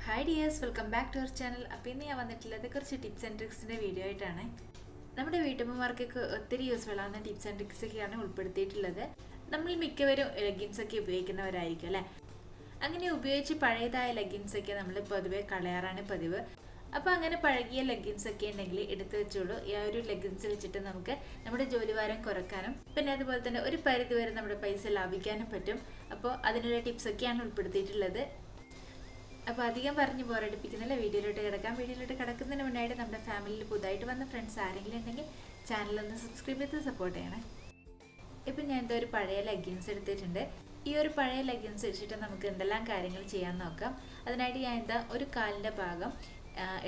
Hi dears, welcome back to our channel. അപ്പോൾ ഇന്ന് ഞാൻ വന്നിട്ടുള്ളത് കുറച്ച് ടിപ്സ് ആൻഡ് ട്രിക്സിൻ്റെ വീഡിയോ ആയിട്ടാണ്. നമ്മുടെ വീട്ടമ്മമാർക്കൊക്കെ ഒത്തിരി യൂസ്ഫുൾ ആവുന്ന ടിപ്സ് ആൻഡ് ട്രിക്സൊക്കെയാണ് ഉൾപ്പെടുത്തിയിട്ടുള്ളത്. നമ്മൾ മിക്കവരും ലെഗിൻസൊക്കെ ഉപയോഗിക്കുന്നവരായിരിക്കും അല്ലേ. അങ്ങനെ ഉപയോഗിച്ച് പഴയതായ ലെഗിൻസൊക്കെ നമ്മൾ പൊതുവെ കളയാറാണ് പതിവ്. അപ്പോൾ അങ്ങനെ പഴകിയ ലെഗിൻസൊക്കെ ഉണ്ടെങ്കിൽ എടുത്തു വെച്ചോളൂ. ഈ ഒരു ലെഗിൻസ് വെച്ചിട്ട് നമുക്ക് നമ്മുടെ ജോലിഭാരം കുറക്കാനും പിന്നെ അതുപോലെ തന്നെ ഒരു പരിധി വരെ നമ്മുടെ പൈസ ലാഭിക്കാനും പറ്റും. അപ്പോൾ അതിനുള്ള ടിപ്സൊക്കെയാണ് ഉൾപ്പെടുത്തിയിട്ടുള്ളത്. അപ്പോൾ അധികം പറഞ്ഞ് ബോറടിപ്പിക്കുന്നില്ല, വീഡിയോയിലോട്ട് കിടക്കാം. വീഡിയോയിലോട്ട് കിടക്കുന്നതിന് മുന്നായിട്ട് നമ്മുടെ ഫാമിലിയിൽ പുതുതായിട്ട് വന്ന ഫ്രണ്ട്സ് ആരെങ്കിലും ഉണ്ടെങ്കിൽ ചാനലൊന്ന് സബ്സ്ക്രൈബ് ചെയ്ത് സപ്പോർട്ട് ചെയ്യണേ. ഇപ്പം ഞാൻ എന്താ ഒരു പഴയ ലെഗിൻസ് എടുത്തിട്ടുണ്ട്. ഈ ഒരു പഴയ ലെഗിൻസ് വെച്ചിട്ട് നമുക്ക് എന്തെല്ലാം കാര്യങ്ങൾ ചെയ്യാൻ നോക്കാം. അതിനായിട്ട് ഞാൻ എന്താ ഒരു കാലിൻ്റെ ഭാഗം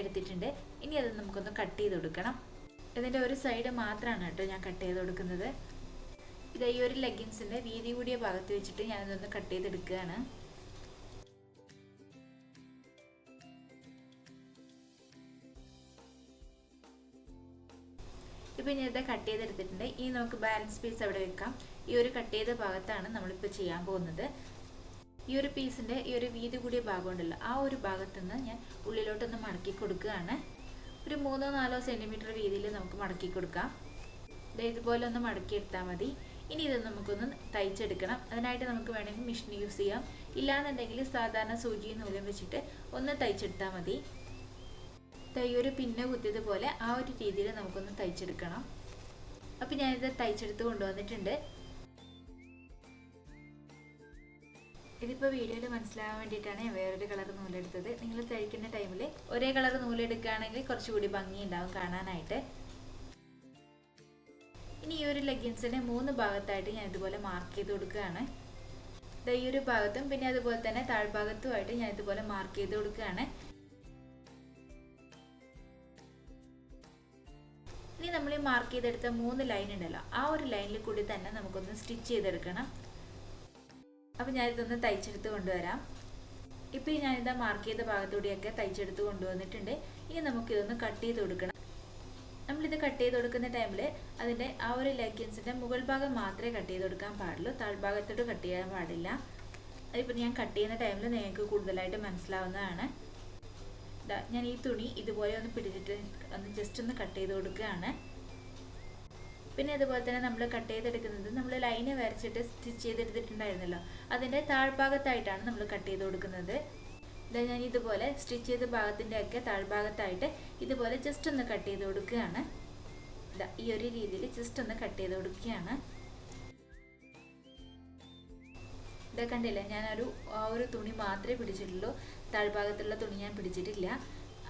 എടുത്തിട്ടുണ്ട്. ഇനി അത് നമുക്കൊന്ന് കട്ട് ചെയ്ത് കൊടുക്കണം. ഇതിൻ്റെ ഒരു സൈഡ് മാത്രമാണ് കേട്ടോ ഞാൻ കട്ട് ചെയ്ത് കൊടുക്കുന്നത്. ഇത് ഈ ഒരു ലെഗിൻസിൻ്റെ വീതി കൂടിയ ഭാഗത്ത് വെച്ചിട്ട് ഞാനിതൊന്ന് കട്ട് ചെയ്തെടുക്കുകയാണ്. ഇപ്പോൾ ഞാൻ ഇത് കട്ട് ചെയ്തെടുത്തിട്ടുണ്ട്. ഇനി നമുക്ക് ബാലൻസ് പീസ് അവിടെ വെക്കാം. ഈ ഒരു കട്ട് ചെയ്ത ഭാഗത്താണ് നമ്മളിപ്പോൾ ചെയ്യാൻ പോകുന്നത്. ഈ ഒരു പീസിൻ്റെ ഈ ഒരു വീതി കൂടിയ ഭാഗം ഉണ്ടല്ലോ, ആ ഒരു ഭാഗത്തു നിന്ന് ഞാൻ ഉള്ളിലോട്ടൊന്ന് മടക്കി കൊടുക്കുകയാണ്. ഒരു 3-4 സെൻറ്റിമീറ്റർ വീതിയിൽ നമുക്ക് മടക്കി കൊടുക്കാം. ഇതുപോലെ ഒന്ന് മടക്കിയെടുത്താൽ മതി. ഇനി ഇത് നമുക്കൊന്ന് തയ്ച്ചെടുക്കണം. അതിനായിട്ട് നമുക്ക് വേണമെങ്കിൽ മെഷീൻ യൂസ് ചെയ്യാം. ഇല്ലാന്നുണ്ടെങ്കിൽ സാധാരണ സൂചിയും നൂലും വെച്ചിട്ട് ഒന്ന് തയ്ച്ചെടുത്താൽ മതി. ഈ ഒരു പിന്നെ കുത്തിയതുപോലെ ആ ഒരു രീതിയിൽ നമുക്കൊന്ന് തയ്ച്ചെടുക്കണം. അപ്പം ഞാനിത് തയ്ച്ചെടുത്ത് കൊണ്ടുവന്നിട്ടുണ്ട്. ഇതിപ്പോൾ വീഡിയോയിൽ മനസ്സിലാവാൻ വേണ്ടിയിട്ടാണ് ഞാൻ വേറൊരു കളർ നൂലെടുത്തത്. നിങ്ങൾ തയ്ക്കുന്ന ടൈമിൽ ഒരേ കളർ നൂലെടുക്കുകയാണെങ്കിൽ കുറച്ചുകൂടി ഭംഗിയുണ്ടാവും കാണാനായിട്ട്. ഇനി ഈ ഒരു ലെഗിൻസിനെ 3 ഭാഗത്തായിട്ട് ഞാൻ ഇതുപോലെ മാർക്ക് ചെയ്ത് കൊടുക്കുകയാണ്. ഈ ഒരു ഭാഗത്തും പിന്നെ അതുപോലെ തന്നെ താഴ്ഭാഗത്തുമായിട്ട് ഞാൻ ഇതുപോലെ മാർക്ക് ചെയ്ത് കൊടുക്കുകയാണ്. ഇനി നമ്മൾ ഈ മാർക്ക് ചെയ്തെടുത്ത 3 ലൈൻ ഉണ്ടല്ലോ, ആ ഒരു ലൈനിൽ കൂടി തന്നെ നമുക്കൊന്ന് സ്റ്റിച്ച് ചെയ്തെടുക്കണം. അപ്പം ഞാനിതൊന്ന് തയ്ച്ചെടുത്ത് കൊണ്ടുവരാം. ഇപ്പോൾ ഞാനിതാ മാർക്ക് ചെയ്ത ഭാഗത്തൂടെയൊക്കെ തയ്ച്ചെടുത്ത് കൊണ്ടുവന്നിട്ടുണ്ട്. ഇനി നമുക്കിതൊന്ന് കട്ട് ചെയ്ത് കൊടുക്കണം. നമ്മളിത് കട്ട് ചെയ്ത് കൊടുക്കുന്ന ടൈമിൽ അതിൻ്റെ ആ ഒരു ലെഗിൻസിൻ്റെ മുകൾ ഭാഗം മാത്രമേ കട്ട് ചെയ്ത് കൊടുക്കാൻ പാടുള്ളൂ, താഴ്ഭാഗത്തോട്ട് കട്ട് ചെയ്യാൻ പാടില്ല. അതിപ്പോൾ ഞാൻ കട്ട് ചെയ്യുന്ന ടൈമിൽ നിങ്ങൾക്ക് കൂടുതലായിട്ട് മനസ്സിലാവുന്നതാണ്. ഞാൻ ഈ തുണി ഇതുപോലെ ഒന്ന് പിടിച്ചിട്ട് ഒന്ന് ജസ്റ്റ് ഒന്ന് കട്ട് ചെയ്ത് കൊടുക്കുകയാണ്. പിന്നെ അതുപോലെ തന്നെ നമ്മൾ കട്ട് ചെയ്തെടുക്കുന്നത് നമ്മൾ ലൈന് വരച്ചിട്ട് സ്റ്റിച്ച് ചെയ്തെടുത്തിട്ടുണ്ടായിരുന്നല്ലോ, അതിൻ്റെ താഴ്ഭാഗത്തായിട്ടാണ് നമ്മൾ കട്ട് ചെയ്ത് കൊടുക്കുന്നത്. ഞാൻ ഇതുപോലെ സ്റ്റിച്ച് ചെയ്ത ഭാഗത്തിൻ്റെ ഒക്കെ താഴ്ഭാഗത്തായിട്ട് ഇതുപോലെ ജസ്റ്റ് ഒന്ന് കട്ട് ചെയ്ത് കൊടുക്കുകയാണ്. ഈ ഒരു രീതിയിൽ ജസ്റ്റ് ഒന്ന് കട്ട് ചെയ്ത് കൊടുക്കുകയാണ്. ഇതൊക്കെ കണ്ടില്ല, ആ ഒരു തുണി മാത്രമേ പിടിച്ചിട്ടുള്ളൂ, താഴ്ഭാഗത്തുള്ള തുണി ഞാൻ പിടിച്ചിട്ടില്ല.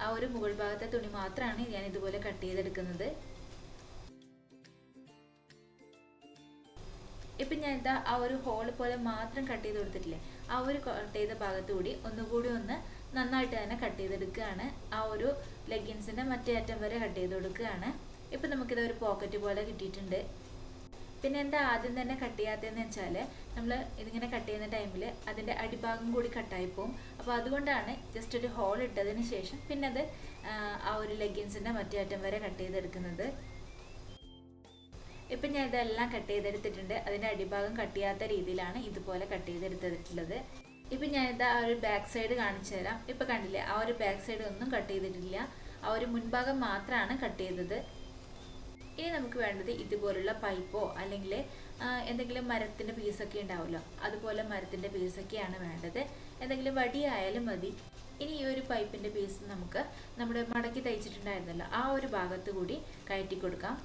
ആ ഒരു മുകൾ ഭാഗത്തെ തുണി മാത്രമാണ് ഞാൻ ഇതുപോലെ കട്ട് ചെയ്തെടുക്കുന്നത്. ഇപ്പം ഞാൻ എന്താ ആ ഒരു ഹോൾ പോലെ മാത്രം കട്ട് ചെയ്ത് കൊടുത്തിട്ടില്ലേ, ആ ഒരു കട്ട് ചെയ്ത ഭാഗത്തുകൂടി ഒന്നുകൂടി ഒന്ന് നന്നായിട്ട് തന്നെ കട്ട് ചെയ്തെടുക്കുകയാണ്. ആ ഒരു ലെഗിൻസിൻ്റെ മറ്റേ അറ്റം വരെ കട്ട് ചെയ്ത് കൊടുക്കുകയാണ്. ഇപ്പം നമുക്കിത് ഒരു പോക്കറ്റ് പോലെ കിട്ടിയിട്ടുണ്ട്. പിന്നെ എന്താ ആദ്യം തന്നെ കട്ട് ചെയ്യാത്തതെന്ന് വെച്ചാൽ നമ്മൾ ഇതിങ്ങനെ കട്ട് ചെയ്യുന്ന ടൈമിൽ അതിൻ്റെ അടിഭാഗം കൂടി കട്ടായി പോവും. അപ്പോൾ അതുകൊണ്ടാണ് ജസ്റ്റ് ഒരു ഹോൾ ഇട്ടതിന് ശേഷം പിന്നെ അത് ആ ഒരു ലെഗിൻസിൻ്റെ മറ്റേ അറ്റം വരെ കട്ട് ചെയ്തെടുക്കുന്നത്. ഇപ്പം ഞാൻ ഇതെല്ലാം കട്ട് ചെയ്തെടുത്തിട്ടുണ്ട്. അതിൻ്റെ അടിഭാഗം കട്ട് ചെയ്യാത്ത രീതിയിലാണ് ഇതുപോലെ കട്ട് ചെയ്തെടുത്തിട്ടുള്ളത്. ഇപ്പം ഞാനിത് ആ ഒരു ബാക്ക് സൈഡ് കാണിച്ചു തരാം. ഇപ്പം കണ്ടില്ലേ, ആ ഒരു ബാക്ക് സൈഡ് ഒന്നും കട്ട് ചെയ്തിട്ടില്ല, ആ ഒരു മുൻഭാഗം മാത്രമാണ് കട്ട് ചെയ്തത്. ഇനി നമുക്ക് വേണ്ടത് ഇതുപോലുള്ള പൈപ്പോ അല്ലെങ്കിൽ എന്തെങ്കിലും മരത്തിൻ്റെ പീസൊക്കെ ഉണ്ടാവുമല്ലോ, അതുപോലെ മരത്തിൻ്റെ പീസൊക്കെയാണ് വേണ്ടത്. എന്തെങ്കിലും വടിയായാലും മതി. ഇനി ഈ ഒരു പൈപ്പിൻ്റെ പീസ് നമുക്ക് നമ്മുടെ മടക്കി തയ്ച്ചിട്ടുണ്ടായിരുന്നല്ലോ, ആ ഒരു ഭാഗത്ത് കൂടി കയറ്റി കൊടുക്കാം.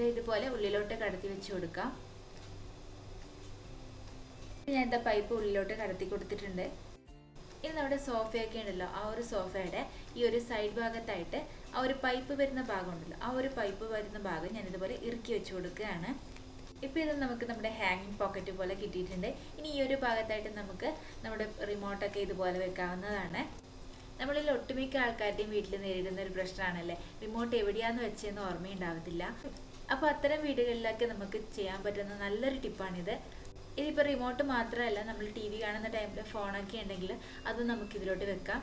ഇതുപോലെ ഉള്ളിലോട്ട് കടത്തി വെച്ച് കൊടുക്കാം. ഞാൻ എന്താ പൈപ്പ് ഉള്ളിലോട്ട് കടത്തി കൊടുത്തിട്ടുണ്ട്. ഇനി നമ്മുടെ സോഫയൊക്കെ ഉണ്ടല്ലോ, ആ ഒരു സോഫയുടെ ഈ ഒരു സൈഡ് ഭാഗത്തായിട്ട് ആ ഒരു പൈപ്പ് വരുന്ന ഭാഗം ഉണ്ടല്ലോ, ആ ഒരു പൈപ്പ് വരുന്ന ഭാഗം ഞാൻ ഇതുപോലെ ഇറുക്കി വെച്ച് കൊടുക്കുകയാണ്. ഇപ്പോൾ ഇത് നമുക്ക് നമ്മുടെ ഹാങ്ങിങ് പോക്കറ്റ് പോലെ കിട്ടിയിട്ടുണ്ട്. ഇനി ഈ ഒരു ഭാഗത്തായിട്ട് നമുക്ക് നമ്മുടെ റിമോട്ടൊക്കെ ഇതുപോലെ വെക്കാവുന്നതാണ്. നമ്മളിൽ ഒട്ടുമിക്ക ആൾക്കാരുടെയും വീട്ടിൽ നേരിടുന്ന ഒരു പ്രശ്നമാണല്ലേ, റിമോട്ട് എവിടെയാണെന്ന് വെച്ചെന്ന് ഓർമ്മയുണ്ടാവത്തില്ല. അപ്പോൾ അത്തരം വീടുകളിലൊക്കെ നമുക്ക് ചെയ്യാൻ പറ്റുന്ന നല്ലൊരു ടിപ്പാണിത്. ഇതിപ്പോൾ റിമോട്ട് മാത്രമല്ല, നമ്മൾ TV കാണുന്ന ടൈമിൽ ഫോണൊക്കെ ഉണ്ടെങ്കിൽ അത് നമുക്ക് ഇതിലോട്ട് വെക്കാം.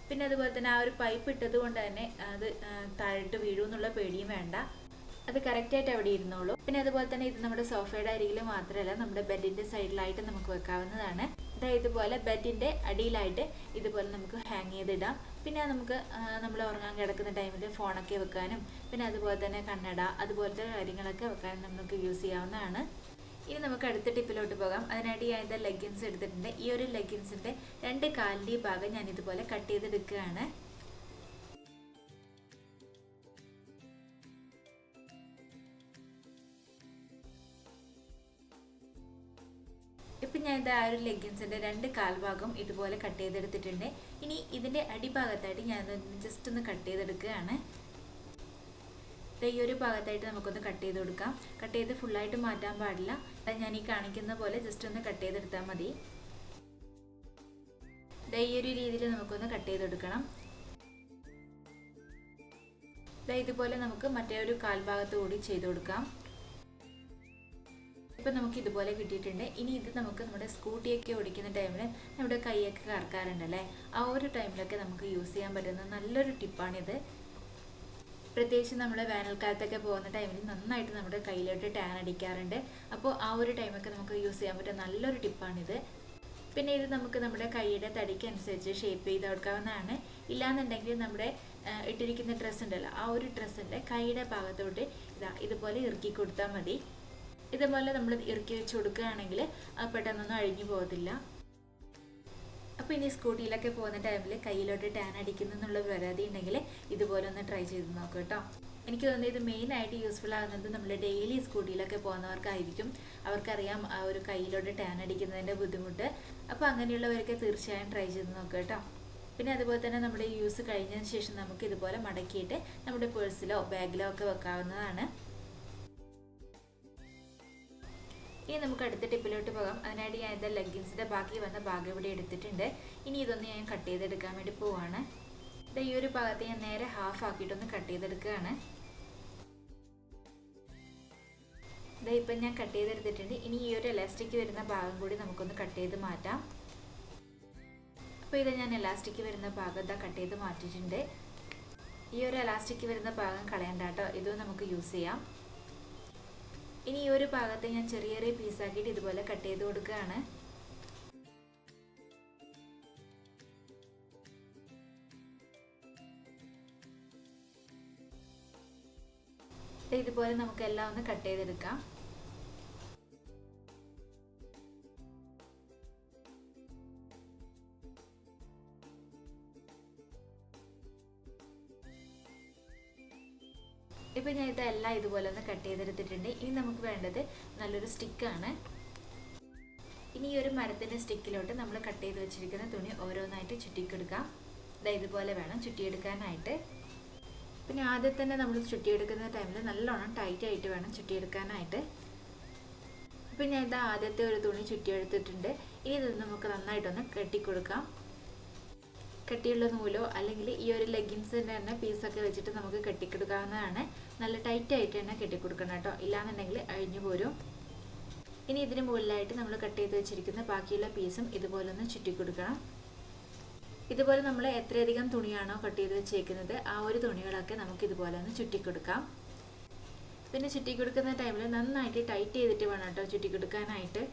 പിന്നെ അതുപോലെ തന്നെ ആ ഒരു പൈപ്പ് ഇട്ടത് കൊണ്ട് തന്നെ അത് താഴോട്ട് വീഴുമെന്നുള്ള പേടിയും വേണ്ട. അത് കറക്റ്റായിട്ട് അവിടെ ഇരുന്നോളൂ. പിന്നെ അതുപോലെ തന്നെ ഇത് നമ്മുടെ സോഫയുടെ അരികിൽ മാത്രമല്ല നമ്മുടെ ബെഡിൻ്റെ സൈഡിലായിട്ട് നമുക്ക് വെക്കാവുന്നതാണ്. ഇതുപോലെ ബെഡിൻ്റെ അടിയിലായിട്ട് ഇതുപോലെ നമുക്ക് ഹാങ് ചെയ്തിടാം. പിന്നെ നമുക്ക് നമ്മൾ ഉറങ്ങാൻ കിടക്കുന്ന ടൈമിൽ ഫോണൊക്കെ വെക്കാനും പിന്നെ അതുപോലെ തന്നെ കണ്ണട അതുപോലത്തെ കാര്യങ്ങളൊക്കെ വെക്കാനും നമുക്ക് യൂസ് ചെയ്യാവുന്നതാണ്. ഇനി നമുക്ക് അടുത്ത ടിപ്പിലോട്ട് പോകാം. അതിനായിട്ട് ഞാൻ ഇത് ലെഗിൻസ് എടുത്തിട്ടുണ്ട്. ഈ ഒരു ലെഗിൻസിൻ്റെ 2 കാലിൻ്റെ ഭാഗം ഞാൻ ഇതുപോലെ കട്ട് ചെയ്തെടുക്കുകയാണ്. ഇപ്പം ഞാൻ ഇത് ആ ഒരു ലെഗിൻസിൻ്റെ 2 കാൽഭാഗം ഇതുപോലെ കട്ട് ചെയ്തെടുത്തിട്ടുണ്ട്. ഇനി ഇതിൻ്റെ അടിഭാഗത്തായിട്ട് ഞാൻ ജസ്റ്റ് ഒന്ന് കട്ട് ചെയ്തെടുക്കുകയാണ്. ഈ ഒരു ഭാഗത്തായിട്ട് നമുക്കൊന്ന് കട്ട് ചെയ്ത് കൊടുക്കാം. കട്ട് ചെയ്ത് ഫുള്ളായിട്ട് മാറ്റാൻ പാടില്ല. ഞാൻ ഈ കാണിക്കുന്ന പോലെ ജസ്റ്റ് ഒന്ന് കട്ട് ചെയ്തെടുത്താൽ മതി. ഈ ഒരു രീതിയിൽ നമുക്കൊന്ന് കട്ട് ചെയ്തെടുക്കണം. ഇതുപോലെ നമുക്ക് മറ്റേ ഒരു കാൽഭാഗത്ത് കൂടി ചെയ്ത് കൊടുക്കാം. ഇപ്പം നമുക്ക് ഇതുപോലെ കിട്ടിയിട്ടുണ്ട്. ഇനി ഇത് നമുക്ക് നമ്മുടെ സ്കൂട്ടിയൊക്കെ ഓടിക്കുന്ന ടൈമിൽ നമ്മുടെ കൈയൊക്കെ കറക്കാറുണ്ടല്ലേ, ആ ഒരു ടൈമിലൊക്കെ നമുക്ക് യൂസ് ചെയ്യാൻ പറ്റുന്ന നല്ലൊരു ടിപ്പാണിത്. പ്രത്യേകിച്ച് നമ്മൾ വേനൽക്കാലത്തൊക്കെ പോകുന്ന ടൈമിൽ നന്നായിട്ട് നമ്മുടെ കയ്യിലോട്ട് ടാൻ അടിക്കാറുണ്ട്. അപ്പോൾ ആ ഒരു ടൈമൊക്കെ നമുക്ക് യൂസ് ചെയ്യാൻ പറ്റുന്ന നല്ലൊരു ടിപ്പാണിത്. പിന്നെ ഇത് നമുക്ക് നമ്മുടെ കൈയുടെ തടിക്കനുസരിച്ച് ഷേപ്പ് ചെയ്ത് കൊടുക്കാവുന്നതാണ്. ഇല്ലാന്നുണ്ടെങ്കിൽ നമ്മുടെ ഇട്ടിരിക്കുന്ന ഡ്രസ്സ് ഉണ്ടല്ലോ, ആ ഒരു ഡ്രസ്സിൻ്റെ കൈയുടെ ഭാഗത്തോട്ട് ഇതുപോലെ ഇറുക്കി കൊടുത്താൽ മതി. ഇതുപോലെ നമ്മൾ ഇറുക്കി വെച്ച് കൊടുക്കുകയാണെങ്കിൽ പെട്ടെന്നൊന്നും അഴിഞ്ഞു പോകത്തില്ല. അപ്പോൾ ഇനി സ്കൂട്ടിയിലൊക്കെ പോകുന്ന ടൈമിൽ കയ്യിലോട്ട് ടാൻ അടിക്കുന്നുള്ള പരാതി ഉണ്ടെങ്കിൽ ഇതുപോലെ ഒന്ന് ട്രൈ ചെയ്ത് നോക്കാം കേട്ടോ. എനിക്ക് തോന്നുന്നത് ഇത് മെയിനായിട്ട് യൂസ്ഫുൾ ആകുന്നത് നമ്മൾ ഡെയിലി സ്കൂട്ടിയിലൊക്കെ പോകുന്നവർക്കായിരിക്കും. അവർക്കറിയാം ആ ഒരു കയ്യിലോട്ട് ടാൻ അടിക്കുന്നതിൻ്റെ ബുദ്ധിമുട്ട്. അപ്പോൾ അങ്ങനെയുള്ളവരൊക്കെ തീർച്ചയായും ട്രൈ ചെയ്ത് നോക്കാം കേട്ടോ. പിന്നെ അതുപോലെ തന്നെ നമ്മുടെ യൂസ് കഴിഞ്ഞതിന് ശേഷം നമുക്ക് ഇതുപോലെ മടക്കിയിട്ട് നമ്മുടെ പേഴ്സിലോ ബാഗിലോ ഒക്കെ വെക്കാവുന്നതാണ്. ഇനി നമുക്ക് അടുത്ത ടിപ്പിലോട്ട് പോകാം. അതിനായിട്ട് ഞാൻ ഇത് ലെഗിൻസിൻ്റെ ബാക്കി വന്ന ഭാഗം ഇവിടെ എടുത്തിട്ടുണ്ട്. ഇനി ഇതൊന്ന് ഞാൻ കട്ട് ചെയ്തെടുക്കാൻ വേണ്ടി പോവാണ്. ഈ ഒരു ഭാഗത്ത് ഞാൻ നേരെ ഹാഫ് ആക്കിയിട്ടൊന്ന് കട്ട് ചെയ്തെടുക്കുകയാണ്. ഇപ്പം ഞാൻ കട്ട് ചെയ്തെടുത്തിട്ടുണ്ട്. ഇനി ഈ ഒരു എലാസ്റ്റിക് വരുന്ന ഭാഗം കൂടി നമുക്കൊന്ന് കട്ട് ചെയ്ത് മാറ്റാം. അപ്പോൾ ഇത് ഞാൻ എലാസ്റ്റിക് വരുന്ന ഭാഗം കട്ട് ചെയ്ത് മാറ്റിയിട്ടുണ്ട്. ഈ ഒരു എലാസ്റ്റിക് വരുന്ന ഭാഗം കളയണ്ട കേട്ടോ, ഇതും നമുക്ക് യൂസ് ചെയ്യാം. ഇനി ഈ ഒരു ഭാഗത്ത് ഞാൻ ചെറിയ ചെറിയ പീസാക്കിയിട്ട് ഇതുപോലെ കട്ട് ചെയ്ത് കൊടുക്കുകയാണ്. ഇതുപോലെ നമുക്ക് എല്ലാം ഒന്ന് കട്ട് ചെയ്തെടുക്കാം. ഇപ്പം ഞാൻ ഇതെല്ലാം ഇതുപോലെ ഒന്ന് കട്ട് ചെയ്തെടുത്തിട്ടുണ്ട്. ഇനി നമുക്ക് വേണ്ടത് നല്ലൊരു സ്റ്റിക്കാണ്. ഇനി ഈ ഒരു മരത്തിൻ്റെ സ്റ്റിക്കിലോട്ട് നമ്മൾ കട്ട് ചെയ്ത് വെച്ചിരിക്കുന്ന തുണി ഓരോന്നായിട്ട് ചുറ്റിക്കെടുക്കാം. ഇതുപോലെ വേണം ചുറ്റിയെടുക്കാനായിട്ട്. പിന്നെ ആദ്യം തന്നെ നമ്മൾ ചുറ്റിയെടുക്കുന്ന ടൈമിൽ നല്ലോണം ടൈറ്റായിട്ട് വേണം ചുറ്റിയെടുക്കാനായിട്ട്. ഇപ്പം ഞാൻ ആദ്യത്തെ ഒരു തുണി ചുറ്റിയെടുത്തിട്ടുണ്ട്. ഇനി ഇത് നമുക്ക് നന്നായിട്ടൊന്ന് കെട്ടിക്കൊടുക്കാം. കട്ടിയുള്ള നൂലോ അല്ലെങ്കിൽ ഈ ഒരു ലെഗിൻസിൻ്റെ തന്നെ പീസൊക്കെ വെച്ചിട്ട് നമുക്ക് കെട്ടിക്കൊടുക്കാവുന്നതാണ്. നല്ല ടൈറ്റായിട്ട് തന്നെ കെട്ടിക്കൊടുക്കണം കേട്ടോ, ഇല്ലാന്നുണ്ടെങ്കിൽ അഴിഞ്ഞു പോരും. ഇനി ഇതിന് മുകളിലായിട്ട് നമ്മൾ കട്ട് ചെയ്ത് വെച്ചിരിക്കുന്ന ബാക്കിയുള്ള പീസും ഇതുപോലെ ഒന്ന് ചുറ്റിക്കൊടുക്കണം. ഇതുപോലെ നമ്മൾ എത്രയധികം തുണിയാണോ കട്ട് ചെയ്ത് വെച്ചേക്കുന്നത് ആ ഒരു തുണികളൊക്കെ നമുക്ക് ഇതുപോലെ ഒന്ന് ചുറ്റിക്കൊടുക്കാം. പിന്നെ ചുറ്റിക്കൊടുക്കുന്ന ടൈമിൽ നന്നായിട്ട് ടൈറ്റ് ചെയ്തിട്ട് വേണം കേട്ടോ ചുറ്റിക്കൊടുക്കാനായിട്ട്.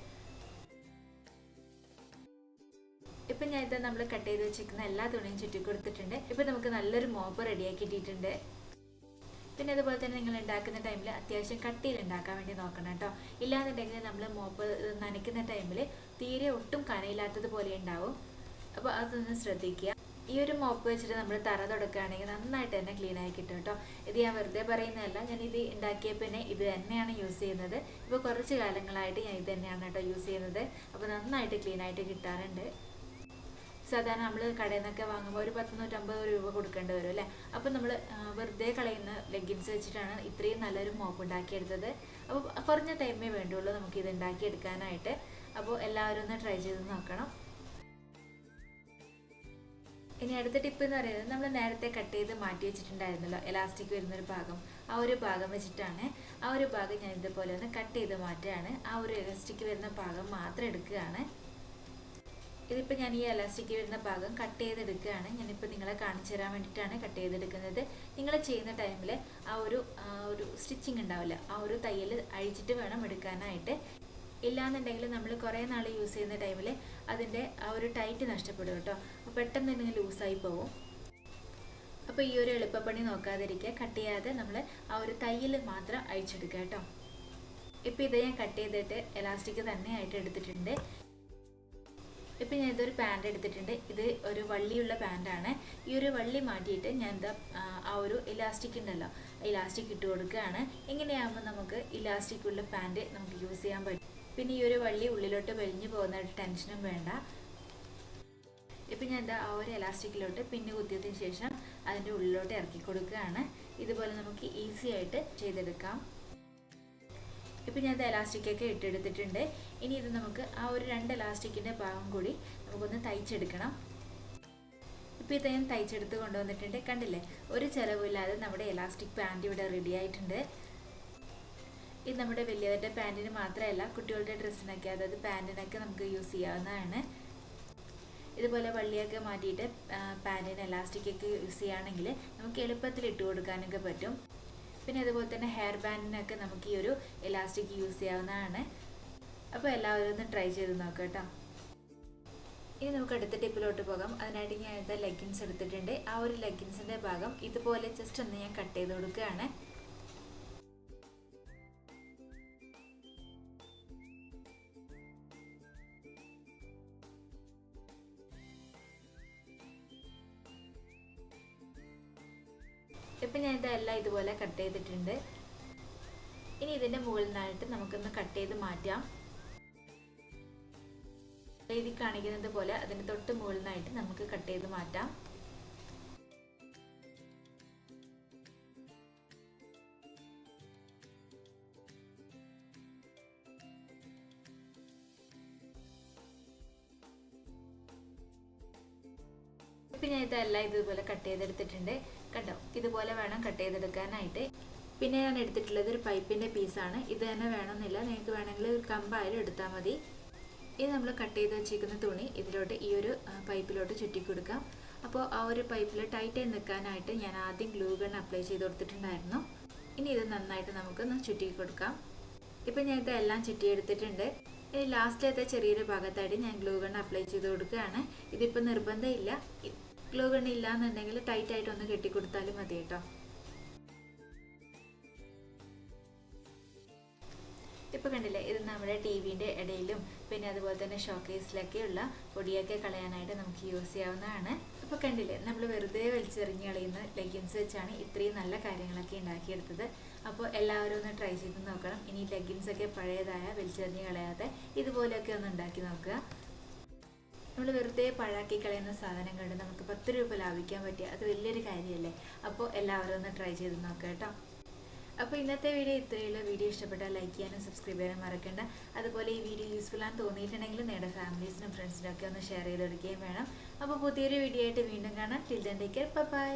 ഇപ്പം ഞാൻ ഇത് നമ്മൾ കട്ട് ചെയ്ത് വെച്ചിരിക്കുന്ന എല്ലാ തുണിയും ചുറ്റിക്കൊടുത്തിട്ടുണ്ട്. ഇപ്പം നമുക്ക് നല്ലൊരു മോപ്പ് റെഡിയാക്കിയിട്ടുണ്ട്. പിന്നെ അതുപോലെ തന്നെ നിങ്ങൾ ഉണ്ടാക്കുന്ന ടൈമിൽ അത്യാവശ്യം കട്ടിയിൽ ഉണ്ടാക്കാൻ വേണ്ടി നോക്കണം കേട്ടോ. ഇല്ലാന്നുണ്ടെങ്കിൽ നമ്മൾ മോപ്പ് നനയ്ക്കുന്ന ടൈമിൽ തീരെ ഒട്ടും കനയില്ലാത്തതുപോലെ ഉണ്ടാവും. അപ്പോൾ അതൊന്ന് ശ്രദ്ധിക്കുക. ഈ ഒരു മോപ്പ് വെച്ചിട്ട് നമ്മൾ തറ തുടക്കുകയാണെങ്കിൽ നന്നായിട്ട് തന്നെ ക്ലീൻ ആയി കിട്ടും കേട്ടോ. ഇത് ഞാൻ വെറുതെ പറയുന്നതല്ല, ഞാൻ ഇത് ഉണ്ടാക്കിയ പിന്നെ ഇത് തന്നെയാണ് യൂസ് ചെയ്യുന്നത്. ഇപ്പോൾ കുറച്ച് കാലങ്ങളായിട്ട് ഞാൻ ഇത് തന്നെയാണ് കേട്ടോ യൂസ് ചെയ്യുന്നത്. അപ്പോൾ നന്നായിട്ട് ക്ലീൻ ആയിട്ട് കിട്ടാറുണ്ട്. സാധാരണ നമ്മൾ കടയിൽ നിന്നൊക്കെ വാങ്ങുമ്പോൾ ഒരു 100-150 രൂപ കൊടുക്കേണ്ടി വരും അല്ലേ. അപ്പോൾ നമ്മൾ വെറുതെ കളയുന്ന ലെഗിൻസ് വെച്ചിട്ടാണ് ഇത്രയും നല്ലൊരു മോപ്പ് ഉണ്ടാക്കിയെടുത്തത്. അപ്പോൾ കുറഞ്ഞ ടൈമേ വേണ്ടുള്ളൂ നമുക്കിത് ഉണ്ടാക്കിയെടുക്കാനായിട്ട്. അപ്പോൾ എല്ലാവരും ഒന്ന് ട്രൈ ചെയ്ത് നോക്കണം. ഇനി അടുത്ത ടിപ്പ് എന്ന് പറയുന്നത് നമ്മൾ നേരത്തെ കട്ട് ചെയ്ത് മാറ്റി വെച്ചിട്ടുണ്ടായിരുന്നല്ലോ എലാസ്റ്റിക് വരുന്നൊരു ഭാഗം, ആ ഒരു ഭാഗം വെച്ചിട്ടാണ്. ആ ഒരു ഭാഗം ഞാൻ ഇതുപോലെ ഒന്ന് കട്ട് ചെയ്ത് മാറ്റുകയാണ്. ആ ഒരു എലാസ്റ്റിക് വരുന്ന ഭാഗം മാത്രം എടുക്കുകയാണ്. ഇതിപ്പോൾ ഞാൻ ഈ എലാസ്റ്റിക് വരുന്ന ഭാഗം കട്ട് ചെയ്തെടുക്കുകയാണ്. ഞാനിപ്പോൾ നിങ്ങളെ കാണിച്ചു തരാൻ വേണ്ടിയിട്ടാണ് കട്ട് ചെയ്തെടുക്കുന്നത്. നിങ്ങൾ ചെയ്യുന്ന ടൈമിൽ ആ ഒരു സ്റ്റിച്ചിങ് ഉണ്ടാവില്ല, ആ ഒരു തയ്യൽ അഴിച്ചിട്ട് വേണം എടുക്കാനായിട്ട്. ഇല്ലാന്നുണ്ടെങ്കിൽ നമ്മൾ കുറേ നാൾ യൂസ് ചെയ്യുന്ന ടൈമിൽ അതിൻ്റെ ആ ഒരു ടൈറ്റ് നഷ്ടപ്പെടും കേട്ടോ. അപ്പോൾ പെട്ടെന്ന് തന്നെ ലൂസായി പോകും. അപ്പോൾ ഈ ഒരു എളുപ്പപ്പണി നോക്കാതിരിക്കുക, കട്ട് ചെയ്യാതെ നമ്മൾ ആ ഒരു തയ്യൽ മാത്രം അഴിച്ചെടുക്കുക കേട്ടോ. ഇപ്പോൾ ഇത് ഞാൻ കട്ട് ചെയ്തിട്ട് എലാസ്റ്റിക് തന്നെ ആയിട്ട് എടുത്തിട്ടുണ്ട്. ഇപ്പം ഞാൻ ഇതൊരു പാൻറ് എടുത്തിട്ടുണ്ട്. ഇത് ഒരു വള്ളിയുള്ള പാൻറ്റാണ്. ഈ ഒരു വള്ളി മാറ്റിയിട്ട് ഞാൻ എന്താ ആ ഒരു ഇലാസ്റ്റിക് ഉണ്ടല്ലോ, ഇലാസ്റ്റിക് ഇട്ട് കൊടുക്കുകയാണ്. ഇങ്ങനെയാകുമ്പോൾ നമുക്ക് ഇലാസ്റ്റിക്കുള്ള പാൻറ് നമുക്ക് യൂസ് ചെയ്യാൻ പറ്റും. പിന്നെ ഈ ഒരു വള്ളി ഉള്ളിലോട്ട് വലിഞ്ഞു പോകുന്ന ഒരു ടെൻഷനും വേണ്ട. ഇപ്പം ഞാൻ എന്താ ആ ഒരു എലാസ്റ്റിക്കിലോട്ട് പിന്നെ കുത്തിയതിന് ശേഷം അതിൻ്റെ ഉള്ളിലോട്ട് ഇറക്കി കൊടുക്കുകയാണ്. ഇതുപോലെ നമുക്ക് ഈസി ആയിട്ട് ചെയ്തെടുക്കാം. ഇപ്പം ഞാൻ എലാസ്റ്റിക്കൊക്കെ ഇട്ടെടുത്തിട്ടുണ്ട്. ഇനി ഇത് നമുക്ക് ആ ഒരു 2 എലാസ്റ്റിക്കിൻ്റെ ഭാഗം കൂടി നമുക്കൊന്ന് തയ്ച്ചെടുക്കണം. ഇപ്പോൾ ഇത് ഞാൻ തയ്ച്ചെടുത്ത് കൊണ്ടുവന്നിട്ടുണ്ട്. കണ്ടില്ലേ, ഒരു ചിലവില്ലാതെ നമ്മുടെ എലാസ്റ്റിക് പാൻറ് ഇവിടെ റെഡി ആയിട്ടുണ്ട്. ഇത് നമ്മുടെ വലിയവരുടെ പാൻറ്റിന് മാത്രമല്ല, കുട്ടികളുടെ ഡ്രസ്സിനൊക്കെ, അതായത് പാൻറ്റിനൊക്കെ നമുക്ക് യൂസ് ചെയ്യാവുന്നതാണ്. ഇതുപോലെ വള്ളിയൊക്കെ മാറ്റിയിട്ട് പാൻറ്റിന് എലാസ്റ്റിക്കൊക്കെ യൂസ് ചെയ്യുകയാണെങ്കിൽ നമുക്ക് എളുപ്പത്തിൽ ഇട്ട് കൊടുക്കാനൊക്കെ പറ്റും. പിന്നെ അതുപോലെ തന്നെ ഹെയർ ബാൻഡിനൊക്കെ നമുക്ക് ഈ ഒരു എലാസ്റ്റിക് യൂസ് ചെയ്യാവുന്നതാണ്. അപ്പോൾ എല്ലാവരും ഒന്ന് ട്രൈ ചെയ്ത് നോക്കാം കേട്ടോ. ഇനി നമുക്ക് അടുത്ത ടിപ്പിലോട്ട് പോകാം. അതിനായിട്ട് ഞാൻ ഇതാ ലെഗിൻസ് എടുത്തിട്ടുണ്ട്. ആ ഒരു ലെഗിൻസിൻ്റെ ഭാഗം ഇതുപോലെ ജസ്റ്റ് ഒന്ന് ഞാൻ കട്ട് ചെയ്ത് കൊടുക്കുകയാണ്. ഇപ്പം ഞാൻ ഇതെല്ലാം ഇതുപോലെ കട്ട് ചെയ്തിട്ടുണ്ട്. ഇനി ഇതിൻ്റെ മുകളിൽ നിന്നായിട്ട് നമുക്കൊന്ന് കട്ട് ചെയ്ത് മാറ്റാം. ഇതിൽ കാണിക്കുന്നത് പോലെ അതിൻ്റെ തൊട്ട് മുകളിൽ നിന്നായിട്ട് നമുക്ക് കട്ട് ചെയ്ത് മാറ്റാം. ഇപ്പം ഞാൻ ഇതെല്ലാം ഇതുപോലെ കട്ട് ചെയ്തെടുത്തിട്ടുണ്ട്. കണ്ടോ, ഇതുപോലെ വേണം കട്ട് ചെയ്തെടുക്കാനായിട്ട്. പിന്നെ ഞാൻ എടുത്തിട്ടുള്ളത് ഒരു പൈപ്പിൻ്റെ പീസാണ്. ഇത് തന്നെ വേണമെന്നില്ല, നിങ്ങൾക്ക് വേണമെങ്കിൽ ഒരു കമ്പായാലും എടുത്താൽ മതി. ഇത് നമ്മൾ കട്ട് ചെയ്ത് വെച്ചിരിക്കുന്ന തുണി ഇതിലോട്ട് ഈ ഒരു പൈപ്പിലോട്ട് ചുറ്റി കൊടുക്കാം. അപ്പോൾ ആ ഒരു പൈപ്പിൽ ടൈറ്റായി നിൽക്കാനായിട്ട് ഞാൻ ആദ്യം ഗ്ലൂ ഗൺ അപ്ലൈ ചെയ്ത് കൊടുത്തിട്ടുണ്ടായിരുന്നു. ഇനി ഇത് നന്നായിട്ട് നമുക്കൊന്ന് ചുറ്റി കൊടുക്കാം. ഇപ്പം ഞാൻ ഇതെല്ലാം ചുറ്റിയെടുത്തിട്ടുണ്ട്. ഇനി ലാസ്റ്റിലത്തെ ചെറിയൊരു ഭാഗത്തായിട്ട് ഞാൻ ഗ്ലൂ ഗൺ അപ്ലൈ ചെയ്ത് കൊടുക്കുകയാണ്. ഇതിപ്പോൾ നിർബന്ധമില്ല, ഗ്ലൂ ഗൺ ഇല്ല എന്നുണ്ടെങ്കിൽ ടൈറ്റായിട്ട് ഒന്ന് കെട്ടിക്കൊടുത്താലും മതി കേട്ടോ. ഇപ്പോൾ കണ്ടില്ലേ, ഇത് നമ്മുടെ ടിവിൻ്റെ ഇടയിലും പിന്നെ അതുപോലെ തന്നെ ഷോക്കേസിലൊക്കെയുള്ള പൊടിയൊക്കെ കളയാനായിട്ട് നമുക്ക് യൂസ് ചെയ്യാവുന്നതാണ്. അപ്പോൾ കണ്ടില്ലേ, നമ്മൾ വെറുതെ വലിച്ചെറിഞ്ഞ് കളയുന്ന ലെഗിൻസ് വെച്ചാണ് ഇത്രയും നല്ല കാര്യങ്ങളൊക്കെ ഉണ്ടാക്കിയെടുത്തത്. അപ്പോൾ എല്ലാവരും ഒന്ന് ട്രൈ ചെയ്ത് നോക്കണം. ഇനി ലെഗിൻസൊക്കെ പഴയതായ വലിച്ചെറിഞ്ഞ് കളയാതെ ഇതുപോലെയൊക്കെ ഒന്ന് ഉണ്ടാക്കി നോക്കുക. നമ്മൾ വെറുതെ പഴാക്കി കളയുന്ന സാധനം കണ്ട് നമുക്ക് 10 രൂപ ലാഭിക്കാൻ പറ്റിയ അത് വലിയൊരു കാര്യമല്ലേ. അപ്പോൾ എല്ലാവരും ഒന്ന് ട്രൈ ചെയ്ത് നോക്കുക കേട്ടോ. അപ്പോൾ ഇന്നത്തെ വീഡിയോ ഇത്രയുള്ള. വീഡിയോ ഇഷ്ടപ്പെട്ടാൽ ലൈക്ക് ചെയ്യാനും സബ്സ്ക്രൈബ് ചെയ്യാനും മറക്കണ്ട. അതുപോലെ ഈ വീഡിയോ യൂസ്ഫുൾ ആണെന്ന് തോന്നിയിട്ടുണ്ടെങ്കിൽ നിങ്ങളുടെ ഫാമിലീസിനും ഫ്രണ്ട്സിനും ഒക്കെ ഒന്ന് ഷെയർ ചെയ്ത് കൊടുക്കുകയും വേണം. അപ്പോൾ പുതിയൊരു വീഡിയോ ആയിട്ട് വീണ്ടും കാണാം. Till then take care, by.